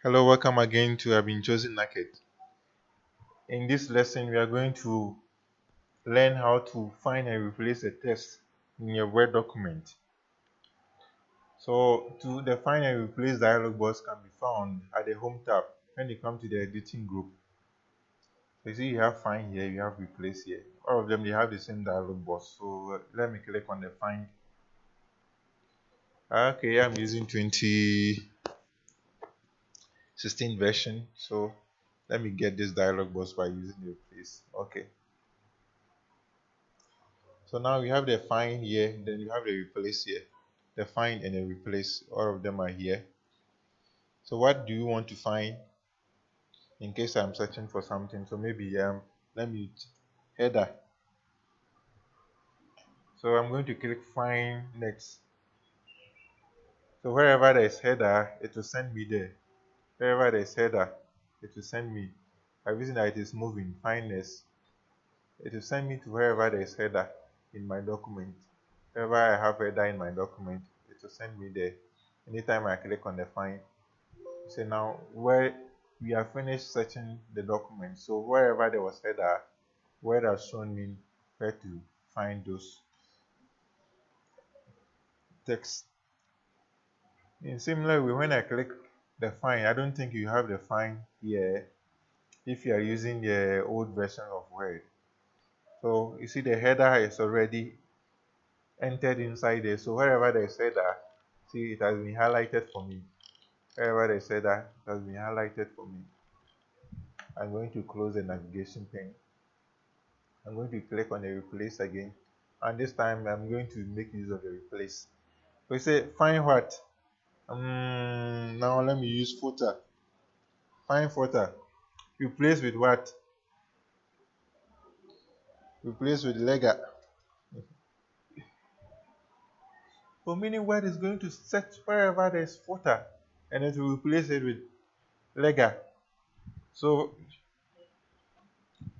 Hello, welcome again to I've been chosen Naked. In this lesson, we are going to learn how to find and replace a text in your Word document. So, to the find and replace dialog box can be found at the Home tab when you come to the editing group. So, you see, you have find here, you have replace here. All of them they have the same dialog box. So, let me click on the find. Okay, I'm using 2016 version. So, let me get this dialog box by using the replace. Okay. So now we have the find here, then you have the replace here. The find and the replace, all of them are here. So what do you want to find in case I'm searching for something? So maybe let me header. So I'm going to click find next. So wherever there is header, it will send me there. Wherever there is header, it will send me. By reason that it is moving, find next. It will send me to wherever there is header in my document. Wherever I have header in my document, it will send me there. Anytime I click on the find, so now where we have finished searching the document, so wherever there was header, where it has shown me where to find those text. In similar way, when I click the find, I don't think you have the find here if you are using the old version of Word. So you see the header is already entered inside there. So wherever there is header, see it has been highlighted for me. Wherever there is header, it has been highlighted for me. I'm going to close the navigation pane. I'm going to click on the replace again, and this time I'm going to make use of the replace. We say find what? Now let me use footer. Find footer. Replace with what? Replace with lega. So meaning word is going to search wherever there is footer, and it will replace it with lega. So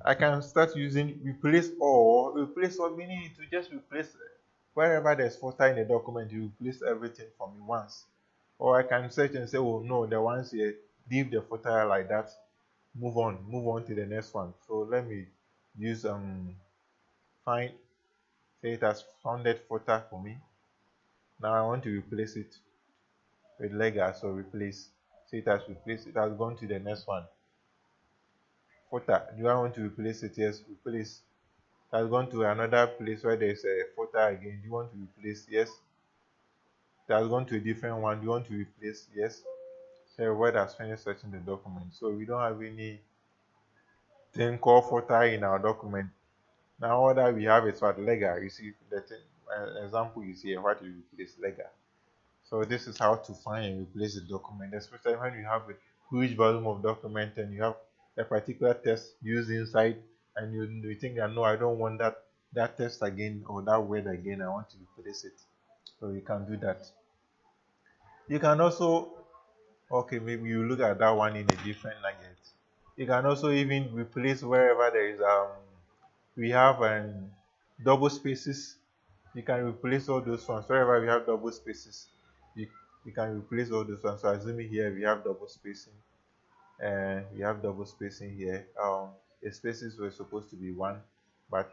I can start using replace all, meaning to just replace wherever there's footer in the document, you replace everything for me once. Or I can search and say, oh no, the ones here, leave the footer like that, move on to the next one. So let me use find, say it has founded footer for me. Now I want to replace it with lega, so replace. See, it has replaced, it has gone to the next one. Footer, do I want to replace it? Yes, replace. It has gone to another place where there's a footer again. Do you want to replace? Yes. It has gone to a different one. Do you want to replace? Yes. So Word has finished searching the document. So we don't have any thing called footer in our document. Now all that we have is what lega. You see the thing, example is here, what you replace lega. So this is how to find and replace the document, especially when you have a huge volume of document and you have a particular text used inside, and you think that no, I don't want that text again or that word again, I want to replace it. So you can do that. You can also, okay, maybe you look at that one in a different language. You can also even replace wherever there is we have double spaces. You can replace all those ones wherever we have double spaces. You, you can replace all those ones. So assuming here we have double spacing, and we have double spacing here. The spaces were supposed to be one, but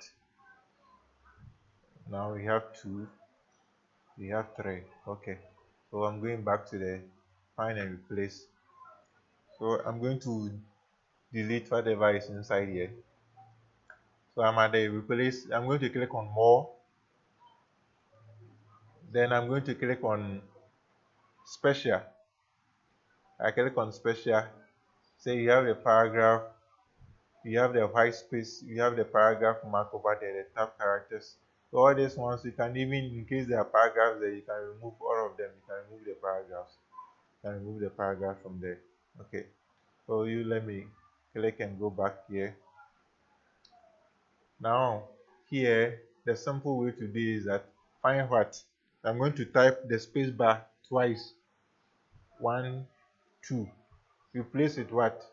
now we have two. We have three. Okay. So I'm going back to the find and replace. So I'm going to delete whatever is inside here. So I'm at the replace. I'm going to click on more. Then I'm going to click on special. I click on special. Say you have a paragraph, you have the white space, you have the paragraph mark over there, the tab characters. So all these ones you can even, in case there are paragraphs there, you can remove all of them. You can remove the paragraphs. You can remove the paragraph from there. Okay. So you let me click and go back here. Now here the simple way to do is that find what? I'm going to type the space bar twice. 1, 2. Replace with what?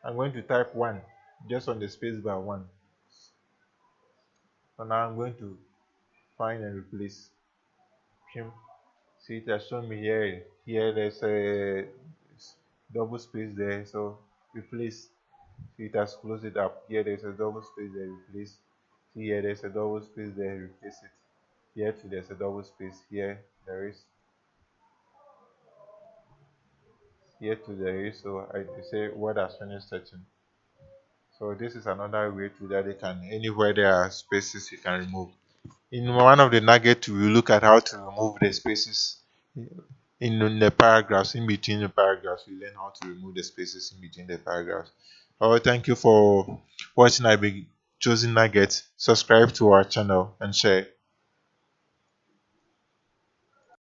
I'm going to type 1 just on the space bar 1. So now I'm going to find and replace. See, it has shown me here. Here there's double space there, so replace. See, it has closed it up. Here there's a double space there, replace. See, here there's a double space there, replace it. Here too there's a double space. There is here too there is. So I say word has finished searching. So this is another way to that they can, anywhere there are spaces you can remove. In one of the nuggets we look at how to remove the spaces in the paragraphs, in between the paragraphs. We learn how to remove the spaces in between the paragraphs. Oh, thank you for watching I be chosen nugget. Subscribe to our channel and share.